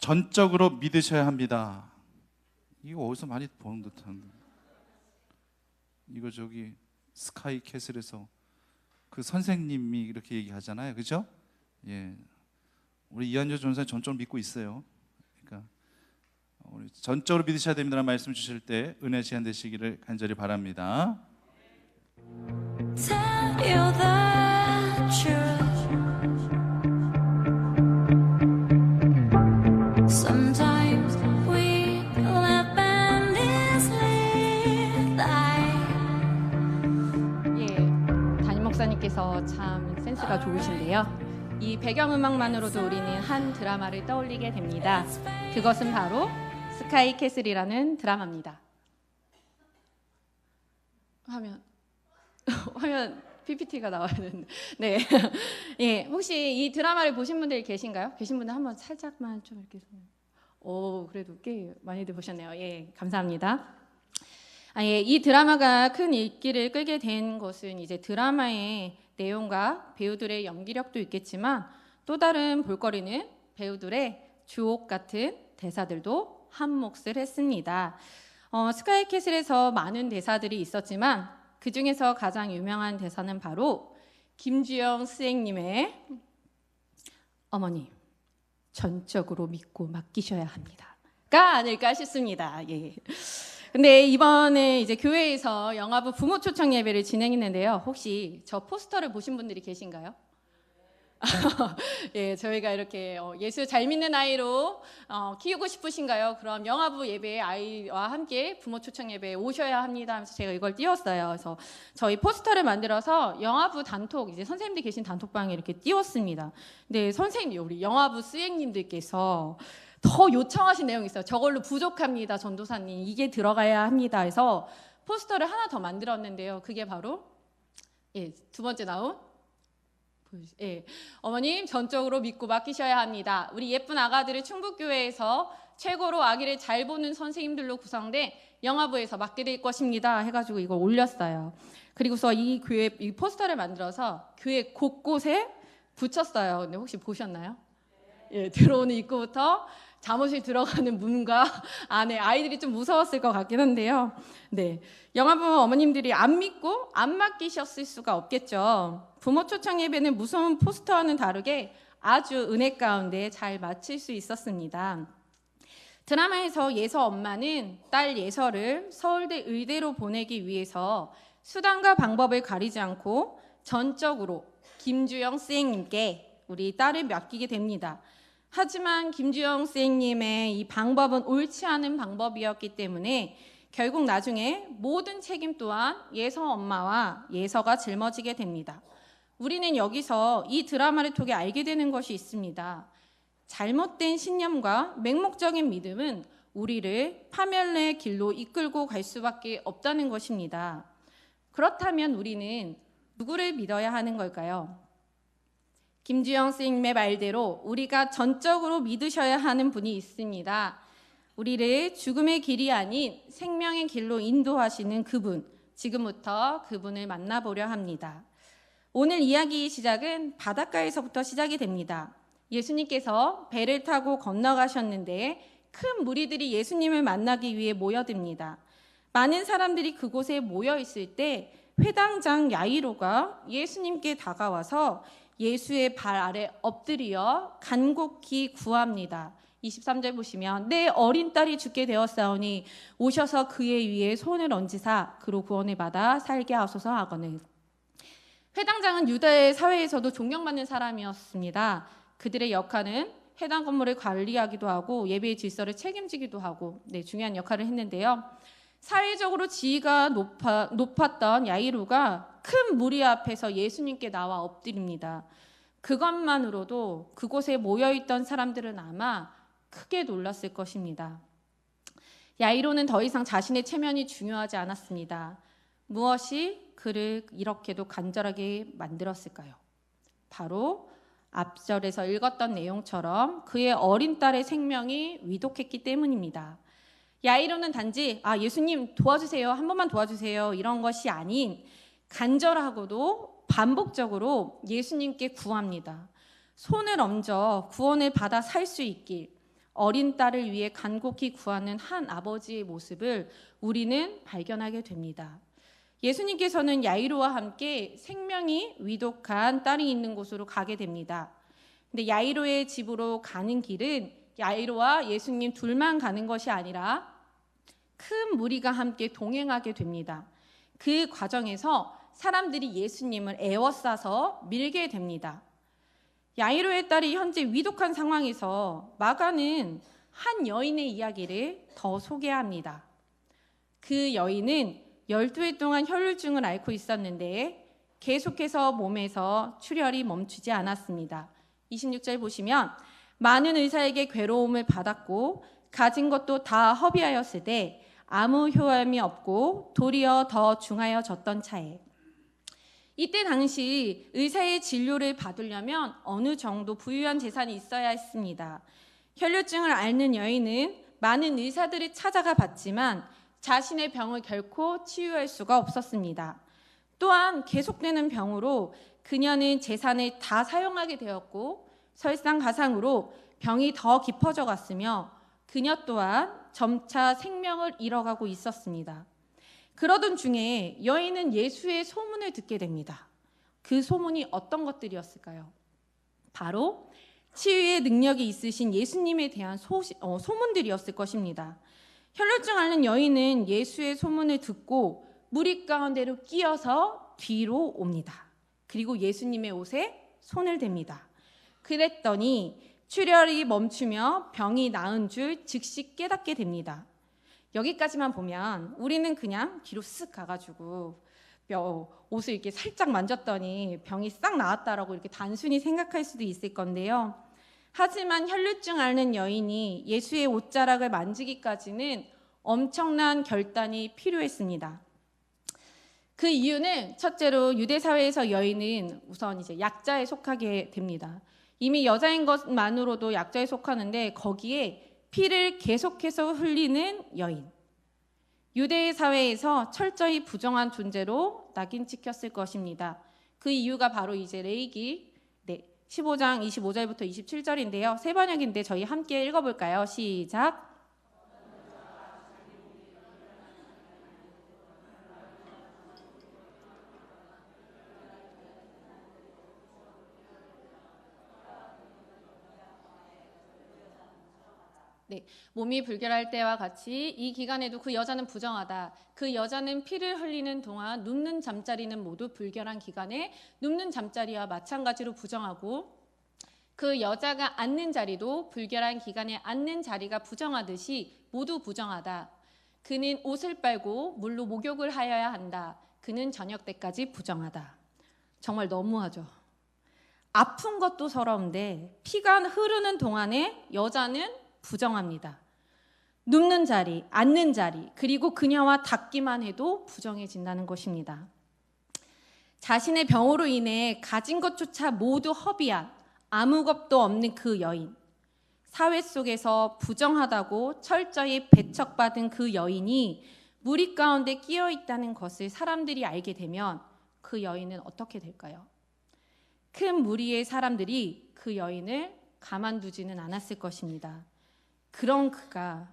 전적으로 믿으셔야 합니다. 이거 어디서 많이 본 듯한. 이거 저기 스카이 캐슬에서 그 선생님이 이렇게 얘기하잖아요, 그죠? 예, 우리 이한조 전사님 전적으로 믿고 있어요. 그러니까 우리 전적으로 믿으셔야 됩니다라는 말씀 주실 때 은혜 시간 되시기를 간절히 바랍니다. Tell you the truth. Sometimes we live endlessly like. 예, 담임 목사님께서 참 센스가 좋으신데요. 이 배경음악만으로도 우리는 한 드라마를 떠올리게 됩니다. 그것은 바로 스카이 캐슬이라는 드라마입니다. 화면 PPT가 나와야 되는데. 네. 예, 혹시 이 드라마를 보신 분들 계신가요? 계신 분들 한번 살짝만 좀 이렇게 그래도 꽤 많이들 보셨네요. 예, 감사합니다. 예, 이 드라마가 큰 인기를 끌게 된 것은 이제 드라마의 내용과 배우들의 연기력도 있겠지만 또 다른 볼거리는 배우들의 주옥 같은 대사들도 한 몫을 했습니다. 스카이 캐슬에서 많은 대사들이 있었지만 그 중에서 가장 유명한 대사는 바로 김주영 스승님의 어머님 전적으로 믿고 맡기셔야 합니다가 아닐까 싶습니다. 예. 근데 이번에 이제 교회에서 영화부 부모 초청 예배를 진행했는데요. 혹시 저 포스터를 보신 분들이 계신가요? 예, 저희가 이렇게 예수 잘 믿는 아이로 키우고 싶으신가요? 그럼 영화부 예배에 아이와 함께 부모 초청 예배에 오셔야 합니다 하면서 제가 이걸 띄웠어요. 그래서 저희 포스터를 만들어서 영화부 단톡, 이제 선생님들 계신 단톡방에 이렇게 띄웠습니다. 근데 선생님, 우리 영화부 스승님들께서 더 요청하신 내용이 있어요. 저걸로 부족합니다, 전도사님. 이게 들어가야 합니다. 해서 포스터를 하나 더 만들었는데요. 그게 바로 두 번째 나온 어머님 전적으로 믿고 맡기셔야 합니다. 우리 예쁜 아가들을 충북교회에서 최고로 아기를 잘 보는 선생님들로 구성된 영화부에서 맡게 될 것입니다 해가지고 이걸 올렸어요. 그리고서 이 포스터를 만들어서 교회 곳곳에 붙였어요. 근데 혹시 보셨나요? 예, 들어오는 입구부터 잠옷이 들어가는 문과 안에 아이들이 좀 무서웠을 것 같긴 한데요. 네, 영화부 어머님들이 안 믿고 안 맡기셨을 수가 없겠죠. 부모 초청 예배는 무서운 포스터와는 다르게 아주 은혜 가운데 잘 마칠 수 있었습니다. 드라마에서 예서 엄마는 딸 예서를 서울대 의대로 보내기 위해서 수단과 방법을 가리지 않고 전적으로 김주영 선생님께 우리 딸을 맡기게 됩니다. 하지만 김주영 선생님의 이 방법은 옳지 않은 방법이었기 때문에 결국 나중에 모든 책임 또한 예서 엄마와 예서가 짊어지게 됩니다. 우리는 여기서 이 드라마를 통해 알게 되는 것이 있습니다. 잘못된 신념과 맹목적인 믿음은 우리를 파멸의 길로 이끌고 갈 수밖에 없다는 것입니다. 그렇다면 우리는 누구를 믿어야 하는 걸까요? 김주영 선생님의 말대로 우리가 전적으로 믿으셔야 하는 분이 있습니다. 우리를 죽음의 길이 아닌 생명의 길로 인도하시는 그분, 지금부터 그분을 만나보려 합니다. 오늘 이야기의 시작은 바닷가에서부터 시작이 됩니다. 예수님께서 배를 타고 건너가셨는데 큰 무리들이 예수님을 만나기 위해 모여듭니다. 많은 사람들이 그곳에 모여 있을 때 회당장 야이로가 예수님께 다가와서 예수의 발 아래 엎드려 간곡히 구합니다. 23절 보시면 내 어린 딸이 죽게 되었사오니 오셔서 그의 위에 손을 얹으사 그로 구원을 받아 살게 하소서 하거늘. 회당장은 유다의 사회에서도 존경받는 사람이었습니다. 그들의 역할은 해당 건물을 관리하기도 하고 예배의 질서를 책임지기도 하고 중요한 역할을 했는데요. 사회적으로 지위가 높았던 야이로가 큰 무리 앞에서 예수님께 나와 엎드립니다. 그것만으로도 그곳에 모여있던 사람들은 아마 크게 놀랐을 것입니다. 야이로는 더 이상 자신의 체면이 중요하지 않았습니다. 무엇이 그를 이렇게도 간절하게 만들었을까요? 바로 앞절에서 읽었던 내용처럼 그의 어린 딸의 생명이 위독했기 때문입니다. 야이로는 단지 예수님 도와주세요, 한 번만 도와주세요 이런 것이 아닌 간절하고도 반복적으로 예수님께 구합니다. 손을 얹어 구원을 받아 살 수 있길, 어린 딸을 위해 간곡히 구하는 한 아버지의 모습을 우리는 발견하게 됩니다. 예수님께서는 야이로와 함께 생명이 위독한 딸이 있는 곳으로 가게 됩니다. 근데 야이로의 집으로 가는 길은 야이로와 예수님 둘만 가는 것이 아니라 큰 무리가 함께 동행하게 됩니다. 그 과정에서 사람들이 예수님을 에워싸서 밀게 됩니다. 야이로의 딸이 현재 위독한 상황에서 마가는 한 여인의 이야기를 더 소개합니다. 그 여인은 12해 동안 혈루증을 앓고 있었는데 계속해서 몸에서 출혈이 멈추지 않았습니다. 26절 보시면 많은 의사에게 괴로움을 받았고 가진 것도 다 허비하였으되 아무 효험이 없고 도리어 더 중하여졌던 차에 이때 당시 의사의 진료를 받으려면 어느 정도 부유한 재산이 있어야 했습니다. 혈루증을 앓는 여인은 많은 의사들을 찾아가 봤지만 자신의 병을 결코 치유할 수가 없었습니다. 또한 계속되는 병으로 그녀는 재산을 다 사용하게 되었고 설상가상으로 병이 더 깊어져 갔으며 그녀 또한 점차 생명을 잃어가고 있었습니다. 그러던 중에 여인은 예수의 소문을 듣게 됩니다. 그 소문이 어떤 것들이었을까요? 바로 치유의 능력이 있으신 예수님에 대한 소문들이었을 것입니다. 혈루증 앓는 여인은 예수의 소문을 듣고 무리 가운데로 끼어서 뒤로 옵니다. 그리고 예수님의 옷에 손을 댑니다. 그랬더니 출혈이 멈추며 병이 나은 줄 즉시 깨닫게 됩니다. 여기까지만 보면 우리는 그냥 뒤로 쓱 가가지고 옷을 이렇게 살짝 만졌더니 병이 싹 나았다라고 이렇게 단순히 생각할 수도 있을 건데요. 하지만 혈루증 앓는 여인이 예수의 옷자락을 만지기까지는 엄청난 결단이 필요했습니다. 그 이유는 첫째로 유대 사회에서 여인은 우선 이제 약자에 속하게 됩니다. 이미 여자인 것만으로도 약자에 속하는데 거기에 피를 계속해서 흘리는 여인. 유대 사회에서 철저히 부정한 존재로 낙인 찍혔을 것입니다. 그 이유가 바로 이제 레위기 15장 25절부터 27절인데요. 세 번역인데 저희 함께 읽어볼까요? 시작. 몸이 불결할 때와 같이 이 기간에도 그 여자는 부정하다. 그 여자는 피를 흘리는 동안 눕는 잠자리는 모두 불결한 기간에 눕는 잠자리와 마찬가지로 부정하고 그 여자가 앉는 자리도 불결한 기간에 앉는 자리가 부정하듯이 모두 부정하다. 그는 옷을 빨고 물로 목욕을 하여야 한다. 그는 저녁 때까지 부정하다. 정말 너무하죠. 아픈 것도 서러운데 피가 흐르는 동안에 여자는 부정합니다. 눕는 자리, 앉는 자리, 그리고 그녀와 닿기만 해도 부정해진다는 것입니다. 자신의 병으로 인해 가진 것조차 모두 허비한 아무것도 없는 그 여인, 사회 속에서 부정하다고 철저히 배척받은 그 여인이 무리 가운데 끼어 있다는 것을 사람들이 알게 되면 그 여인은 어떻게 될까요? 큰 무리의 사람들이 그 여인을 가만두지는 않았을 것입니다. 그런 그가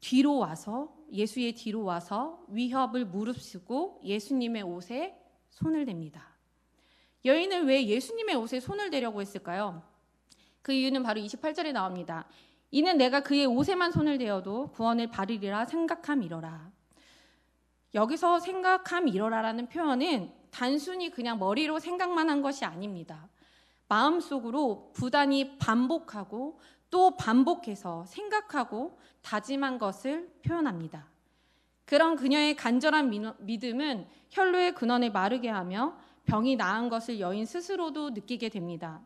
뒤로 와서 예수의 뒤로 와서 위협을 무릅쓰고 예수님의 옷에 손을 댑니다. 여인은 왜 예수님의 옷에 손을 대려고 했을까요? 그 이유는 바로 28절에 나옵니다. 이는 내가 그의 옷에만 손을 대어도 구원을 받으리라 생각함이로라. 여기서 생각함이로라라는 표현은 단순히 그냥 머리로 생각만 한 것이 아닙니다. 마음속으로 부단히 반복하고 또 반복해서 생각하고 다짐한 것을 표현합니다. 그런 그녀의 간절한 믿음은 혈루의 근원을 마르게 하며 병이 나은 것을 여인 스스로도 느끼게 됩니다.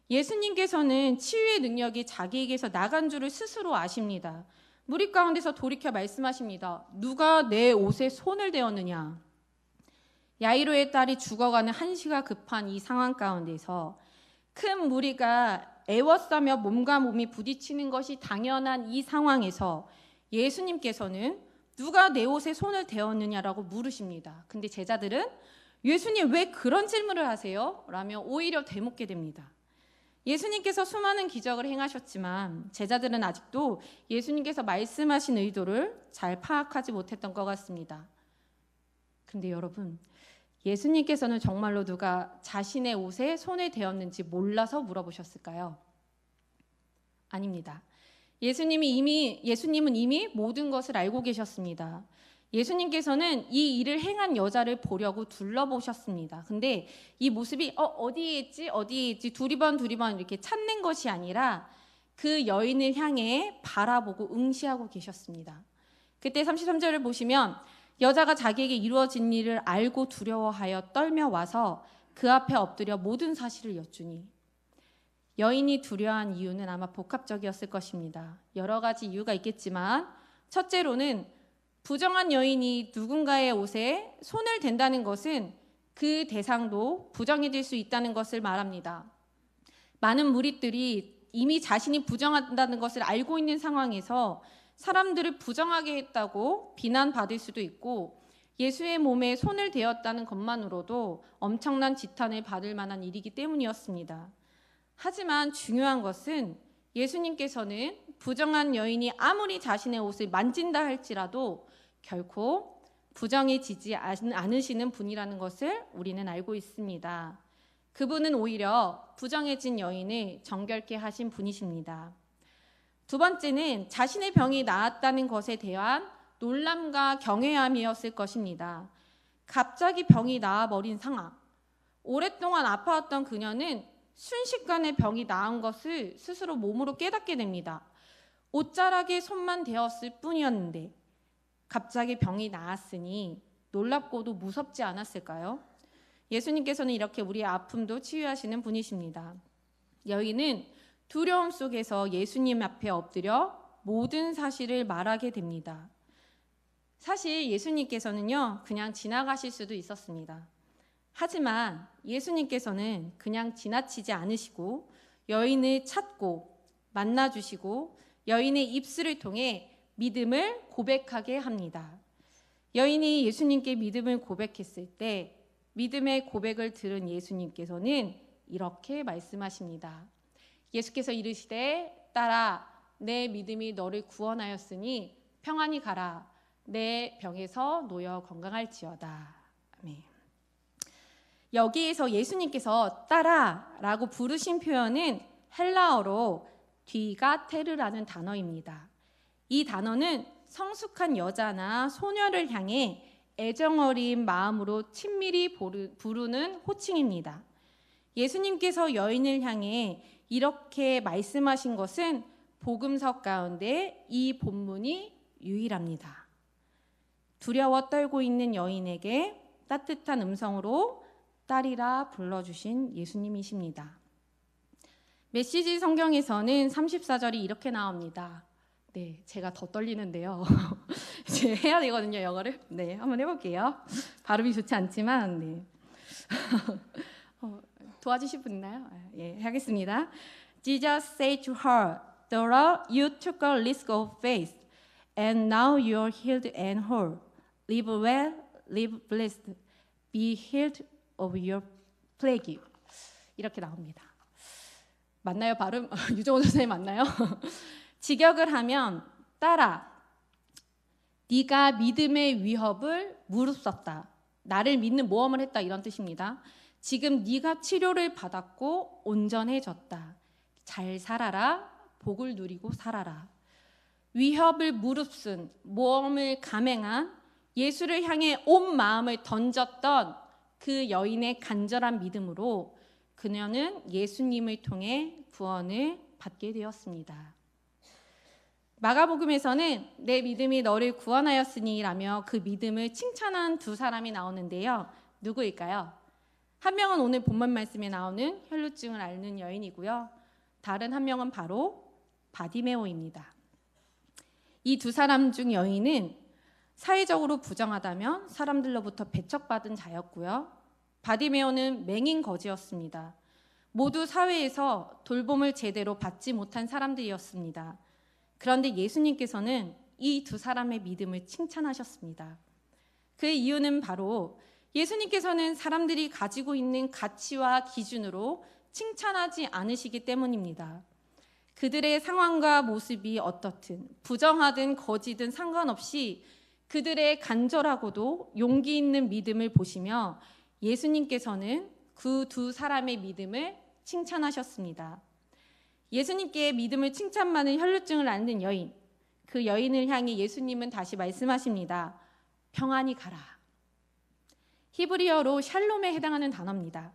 예수님께서는 치유의 능력이 자기에게서 나간 줄을 스스로 아십니다. 무리 가운데서 돌이켜 말씀하십니다. 누가 내 옷에 손을 대었느냐? 야이로의 딸이 죽어가는 한시가 급한 이 상황 가운데서 큰 무리가 애워싸며 몸과 몸이 부딪히는 것이 당연한 이 상황에서 예수님께서는 누가 내 옷에 손을 대었느냐라고 물으십니다. 근데 제자들은 예수님 왜 그런 질문을 하세요? 라며 오히려 되묻게 됩니다. 예수님께서 수많은 기적을 행하셨지만 제자들은 아직도 예수님께서 말씀하신 의도를 잘 파악하지 못했던 것 같습니다. 근데 여러분, 예수님께서는 정말로 누가 자신의 옷에 손을 대었는지 몰라서 물어보셨을까요? 아닙니다. 예수님은 이미 모든 것을 알고 계셨습니다. 예수님께서는 이 일을 행한 여자를 보려고 둘러보셨습니다. 근데 이 모습이 어디에 있지 두리번 이렇게 찾는 것이 아니라 그 여인을 향해 바라보고 응시하고 계셨습니다. 그때 33절을 보시면 여자가 자기에게 이루어진 일을 알고 두려워하여 떨며 와서 그 앞에 엎드려 모든 사실을 여쭈니, 여인이 두려워한 이유는 아마 복합적이었을 것입니다. 여러 가지 이유가 있겠지만 첫째로는 부정한 여인이 누군가의 옷에 손을 댄다는 것은 그 대상도 부정해질 수 있다는 것을 말합니다. 많은 무리들이 이미 자신이 부정한다는 것을 알고 있는 상황에서 사람들을 부정하게 했다고 비난받을 수도 있고, 예수의 몸에 손을 대었다는 것만으로도 엄청난 지탄을 받을 만한 일이기 때문이었습니다. 하지만 중요한 것은 예수님께서는 부정한 여인이 아무리 자신의 옷을 만진다 할지라도 결코 부정해지지 않으시는 분이라는 것을 우리는 알고 있습니다. 그분은 오히려 부정해진 여인을 정결케 하신 분이십니다. 두 번째는 자신의 병이 나았다는 것에 대한 놀람과 경외함이었을 것입니다. 갑자기 병이 나아버린 상황, 오랫동안 아파왔던 그녀는 순식간에 병이 나은 것을 스스로 몸으로 깨닫게 됩니다. 옷자락에 손만 대었을 뿐이었는데 갑자기 병이 나았으니 놀랍고도 무섭지 않았을까요? 예수님께서는 이렇게 우리의 아픔도 치유하시는 분이십니다. 여인은 두려움 속에서 예수님 앞에 엎드려 모든 사실을 말하게 됩니다. 사실 예수님께서는요, 그냥 지나가실 수도 있었습니다. 하지만 예수님께서는 그냥 지나치지 않으시고 여인을 찾고 만나주시고 여인의 입술을 통해 믿음을 고백하게 합니다. 여인이 예수님께 믿음을 고백했을 때 믿음의 고백을 들은 예수님께서는 이렇게 말씀하십니다. 예수께서 이르시되 딸아, 내 믿음이 너를 구원하였으니 평안히 가라. 내 병에서 놓여 건강할지어다. 아멘. 여기에서 예수님께서 딸아라고 부르신 표현은 헬라어로 디가테르라는 단어입니다. 이 단어는 성숙한 여자나 소녀를 향해 애정어린 마음으로 친밀히 부르는 호칭입니다. 예수님께서 여인을 향해 이렇게 말씀하신 것은 복음서 가운데 이 본문이 유일합니다. 두려워 떨고 있는 여인에게 따뜻한 음성으로 딸이라 불러주신 예수님이십니다. 메시지 성경에서는 34절이 이렇게 나옵니다. 네, 제가 더 떨리는데요. 이제 해야 되거든요, 영어를. 네, 한번 해볼게요. 발음이 좋지 않지만, 네. 도와주실 분 있나요? 예, 하겠습니다. Jesus said to her, "Daughter, you took a risk of faith, and now you are healed and whole. Live well, live blessed, be healed of your plague." 이렇게 나옵니다. 맞나요, 발음? 유정호 선생님 맞나요? 직역을 하면 딸아, 네가 믿음의 위협을 무릅썼다. 나를 믿는 모험을 했다, 이런 뜻입니다. 지금 네가 치료를 받았고 온전해졌다. 잘 살아라. 복을 누리고 살아라. 위협을 무릅쓴, 모험을 감행한, 예수를 향해 온 마음을 던졌던 그 여인의 간절한 믿음으로 그녀는 예수님을 통해 구원을 받게 되었습니다. 마가복음에서는 내 믿음이 너를 구원하였으니 라며 그 믿음을 칭찬한 두 사람이 나오는데요. 누구일까요? 한 명은 오늘 본문 말씀에 나오는 혈루증을 앓는 여인이고요. 다른 한 명은 바로 바디메오입니다. 이 두 사람 중 여인은 사회적으로 부정하다면 사람들로부터 배척받은 자였고요. 바디메오는 맹인 거지였습니다. 모두 사회에서 돌봄을 제대로 받지 못한 사람들이었습니다. 그런데 예수님께서는 이 두 사람의 믿음을 칭찬하셨습니다. 그 이유는 바로 예수님께서는 사람들이 가지고 있는 가치와 기준으로 칭찬하지 않으시기 때문입니다. 그들의 상황과 모습이 어떻든 부정하든 거짓든 상관없이 그들의 간절하고도 용기 있는 믿음을 보시며 예수님께서는 그 두 사람의 믿음을 칭찬하셨습니다. 예수님께 믿음을 칭찬받는 혈루증을 앓는 여인, 그 여인을 향해 예수님은 다시 말씀하십니다. 평안히 가라. 히브리어로 샬롬에 해당하는 단어입니다.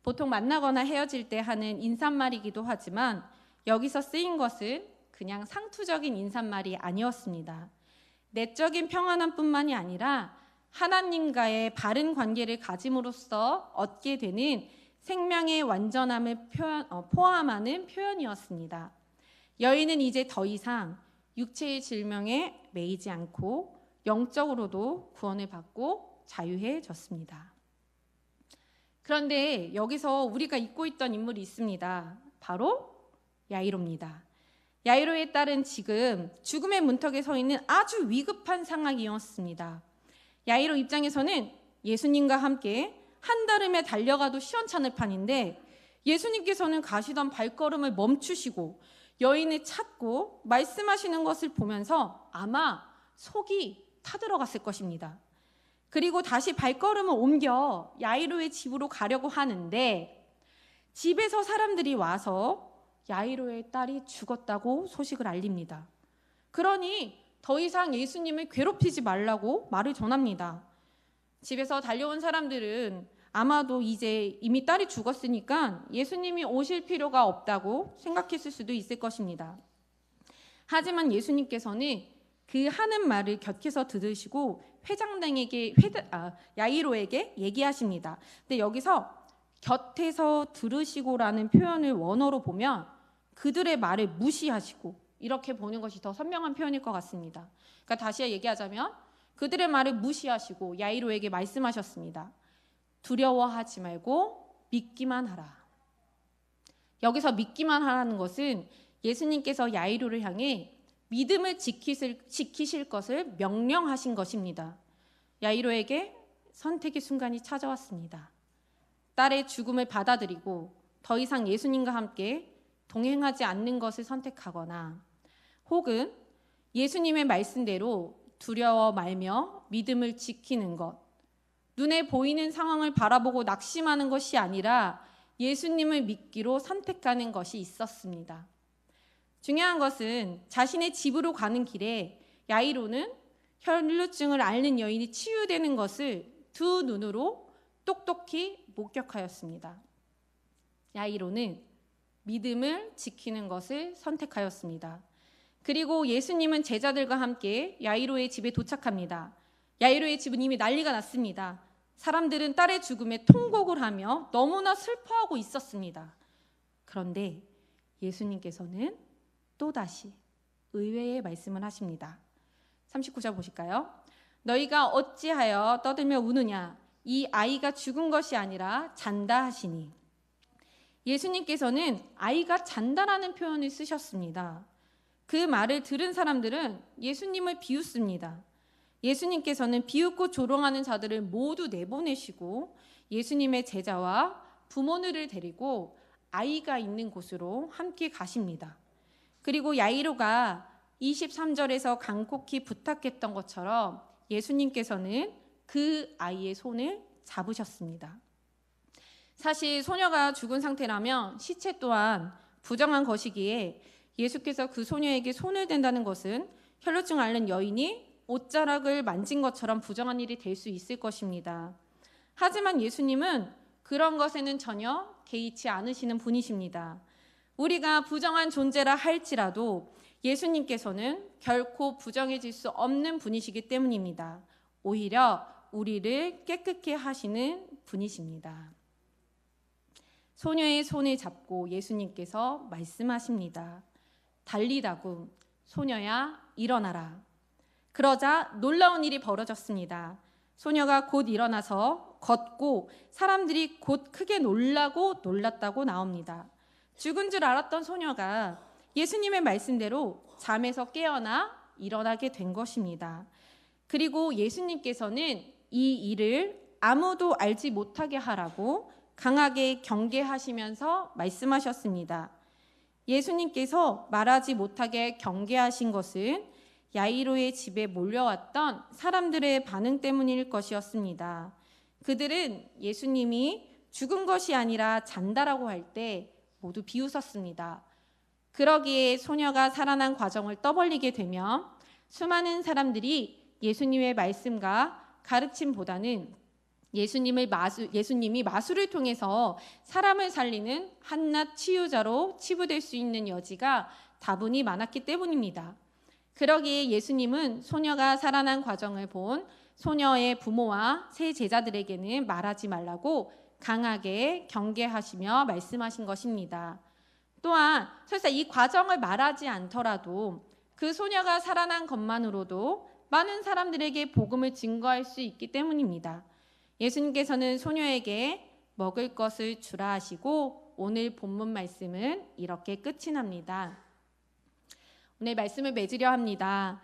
보통 만나거나 헤어질 때 하는 인사말이기도 하지만 여기서 쓰인 것은 그냥 상투적인 인사말이 아니었습니다. 내적인 평안함뿐만이 아니라 하나님과의 바른 관계를 가짐으로써 얻게 되는 생명의 완전함을 포함하는 표현이었습니다. 여인은 이제 더 이상 육체의 질병에 매이지 않고 영적으로도 구원을 받고 자유해졌습니다. 그런데 여기서 우리가 잊고 있던 인물이 있습니다. 바로 야이로입니다. 야이로의 딸은 지금 죽음의 문턱에 서 있는 아주 위급한 상황이었습니다. 야이로 입장에서는 예수님과 함께 한달음에 달려가도 시원찮을 판인데 예수님께서는 가시던 발걸음을 멈추시고 여인을 찾고 말씀하시는 것을 보면서 아마 속이 타들어갔을 것입니다. 그리고 다시 발걸음을 옮겨 야이로의 집으로 가려고 하는데 집에서 사람들이 와서 야이로의 딸이 죽었다고 소식을 알립니다. 그러니 더 이상 예수님을 괴롭히지 말라고 말을 전합니다. 집에서 달려온 사람들은 아마도 이제 이미 딸이 죽었으니까 예수님이 오실 필요가 없다고 생각했을 수도 있을 것입니다. 하지만 예수님께서는 그 하는 말을 곁에서 들으시고 야이로에게 얘기하십니다. 근데 여기서 곁에서 들으시고라는 표현을 원어로 보면 그들의 말을 무시하시고 이렇게 보는 것이 더 선명한 표현일 것 같습니다. 그러니까 다시 얘기하자면 그들의 말을 무시하시고 야이로에게 말씀하셨습니다. 두려워하지 말고 믿기만 하라. 여기서 믿기만 하라는 것은 예수님께서 야이로를 향해 믿음을 지키실 것을 명령하신 것입니다. 야이로에게 선택의 순간이 찾아왔습니다. 딸의 죽음을 받아들이고 더 이상 예수님과 함께 동행하지 않는 것을 선택하거나 혹은 예수님의 말씀대로 두려워 말며 믿음을 지키는 것, 눈에 보이는 상황을 바라보고 낙심하는 것이 아니라 예수님을 믿기로 선택하는 것이 있었습니다. 중요한 것은 자신의 집으로 가는 길에 야이로는 혈루증을 앓는 여인이 치유되는 것을 두 눈으로 똑똑히 목격하였습니다. 야이로는 믿음을 지키는 것을 선택하였습니다. 그리고 예수님은 제자들과 함께 야이로의 집에 도착합니다. 야이로의 집은 이미 난리가 났습니다. 사람들은 딸의 죽음에 통곡을 하며 너무나 슬퍼하고 있었습니다. 그런데 예수님께서는 또다시 의외의 말씀을 하십니다. 39절 보실까요? 너희가 어찌하여 떠들며 우느냐? 이 아이가 죽은 것이 아니라 잔다 하시니. 예수님께서는 아이가 잔다라는 표현을 쓰셨습니다. 그 말을 들은 사람들은 예수님을 비웃습니다. 예수님께서는 비웃고 조롱하는 자들을 모두 내보내시고 예수님의 제자와 부모들을 데리고 아이가 있는 곳으로 함께 가십니다. 그리고 야이로가 23절에서 간곡히 부탁했던 것처럼 예수님께서는 그 아이의 손을 잡으셨습니다. 사실 소녀가 죽은 상태라면 시체 또한 부정한 것이기에 예수께서 그 소녀에게 손을 댄다는 것은 혈루증 앓는 여인이 옷자락을 만진 것처럼 부정한 일이 될 수 있을 것입니다. 하지만 예수님은 그런 것에는 전혀 개의치 않으시는 분이십니다. 우리가 부정한 존재라 할지라도 예수님께서는 결코 부정해질 수 없는 분이시기 때문입니다. 오히려 우리를 깨끗게 하시는 분이십니다. 소녀의 손을 잡고 예수님께서 말씀하십니다. 달리다굼, 소녀야 일어나라. 그러자 놀라운 일이 벌어졌습니다. 소녀가 곧 일어나서 걷고 사람들이 곧 크게 놀랐다고 나옵니다. 죽은 줄 알았던 소녀가 예수님의 말씀대로 잠에서 깨어나 일어나게 된 것입니다. 그리고 예수님께서는 이 일을 아무도 알지 못하게 하라고 강하게 경계하시면서 말씀하셨습니다. 예수님께서 말하지 못하게 경계하신 것은 야이로의 집에 몰려왔던 사람들의 반응 때문일 것이었습니다. 그들은 예수님이 죽은 것이 아니라 잔다라고 할 때 모두 비웃었습니다. 그러기에 소녀가 살아난 과정을 떠벌리게 되면 수많은 사람들이 예수님의 말씀과 가르침보다는 예수님이 마술을 통해서 사람을 살리는 한낱 치유자로 치부될 수 있는 여지가 다분히 많았기 때문입니다. 그러기에 예수님은 소녀가 살아난 과정을 본 소녀의 부모와 세 제자들에게는 말하지 말라고 강하게 경계하시며 말씀하신 것입니다. 또한 설사 이 과정을 말하지 않더라도 그 소녀가 살아난 것만으로도 많은 사람들에게 복음을 증거할 수 있기 때문입니다. 예수님께서는 소녀에게 먹을 것을 주라 하시고 오늘 본문 말씀은 이렇게 끝이 납니다. 오늘 말씀을 맺으려 합니다.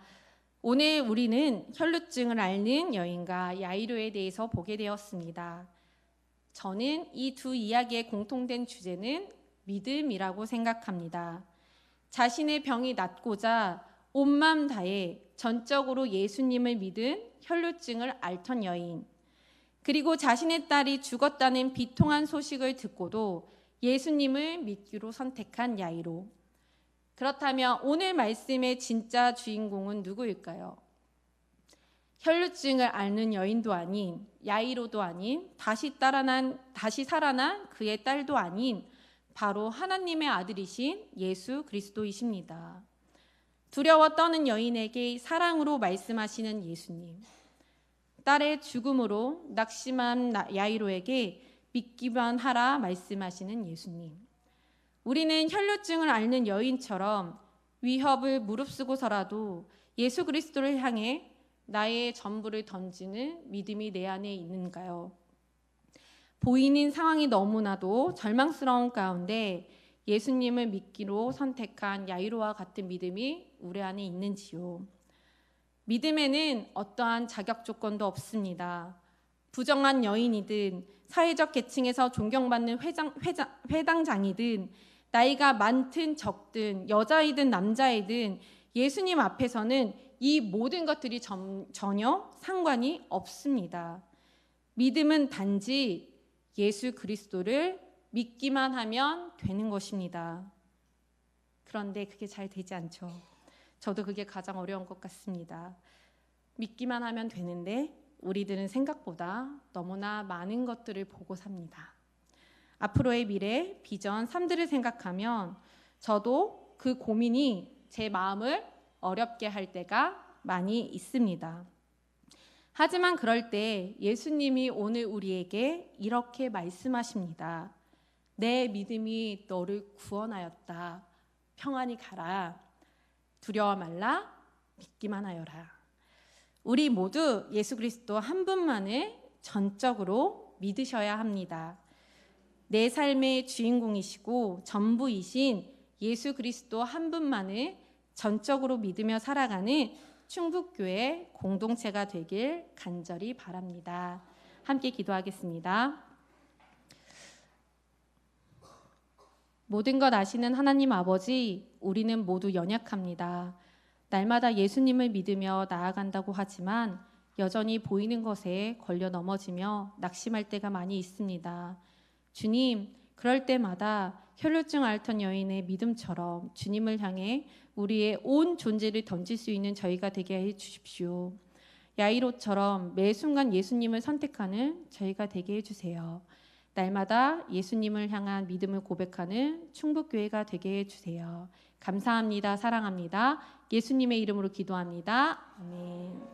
오늘 우리는 혈루증을 앓는 여인과 야이로에 대해서 보게 되었습니다. 저는 이 두 이야기의 공통된 주제는 믿음이라고 생각합니다. 자신의 병이 낫고자 온 마음 다해 전적으로 예수님을 믿은 혈루증을 앓던 여인, 그리고 자신의 딸이 죽었다는 비통한 소식을 듣고도 예수님을 믿기로 선택한 야이로. 그렇다면 오늘 말씀의 진짜 주인공은 누구일까요? 혈루증을 앓는 여인도 아닌, 야이로도 아닌, 다시 살아난 그의 딸도 아닌 바로 하나님의 아들이신 예수 그리스도이십니다. 두려워 떠는 여인에게 사랑으로 말씀하시는 예수님, 딸의 죽음으로 낙심한 야이로에게 믿기만 하라 말씀하시는 예수님. 우리는 혈루증을 앓는 여인처럼 위협을 무릅쓰고서라도 예수 그리스도를 향해 나의 전부를 던지는 믿음이 내 안에 있는가요? 보이는 상황이 너무나도 절망스러운 가운데 예수님을 믿기로 선택한 야이로와 같은 믿음이 우리 안에 있는지요? 믿음에는 어떠한 자격 조건도 없습니다. 부정한 여인이든 사회적 계층에서 존경받는 회당장이든 나이가 많든 적든 여자이든 남자이든 예수님 앞에서는 이 모든 것들이 전혀 상관이 없습니다. 믿음은 단지 예수 그리스도를 믿기만 하면 되는 것입니다. 그런데 그게 잘 되지 않죠. 저도 그게 가장 어려운 것 같습니다. 믿기만 하면 되는데 우리들은 생각보다 너무나 많은 것들을 보고 삽니다. 앞으로의 미래, 비전, 삶들을 생각하면 저도 그 고민이 제 마음을 어렵게 할 때가 많이 있습니다. 하지만 그럴 때 예수님이 오늘 우리에게 이렇게 말씀하십니다. 내 믿음이 너를 구원하였다. 평안히 가라. 두려워 말라. 믿기만 하여라. 우리 모두 예수 그리스도 한 분만을 전적으로 믿으셔야 합니다. 내 삶의 주인공이시고 전부이신 예수 그리스도 한 분만을 전적으로 믿으며 살아가는 충북교회 공동체가 되길 간절히 바랍니다. 함께 기도하겠습니다. 모든 것 아시는 하나님 아버지, 우리는 모두 연약합니다. 날마다 예수님을 믿으며 나아간다고 하지만 여전히 보이는 것에 걸려 넘어지며 낙심할 때가 많이 있습니다. 주님, 그럴 때마다 혈루증 앓던 여인의 믿음처럼 주님을 향해 우리의 온 존재를 던질 수 있는 저희가 되게 해 주십시오. 야이로처럼 매 순간 예수님을 선택하는 저희가 되게 해주세요. 날마다 예수님을 향한 믿음을 고백하는 충북교회가 되게 해주세요. 감사합니다. 사랑합니다. 예수님의 이름으로 기도합니다. 아멘.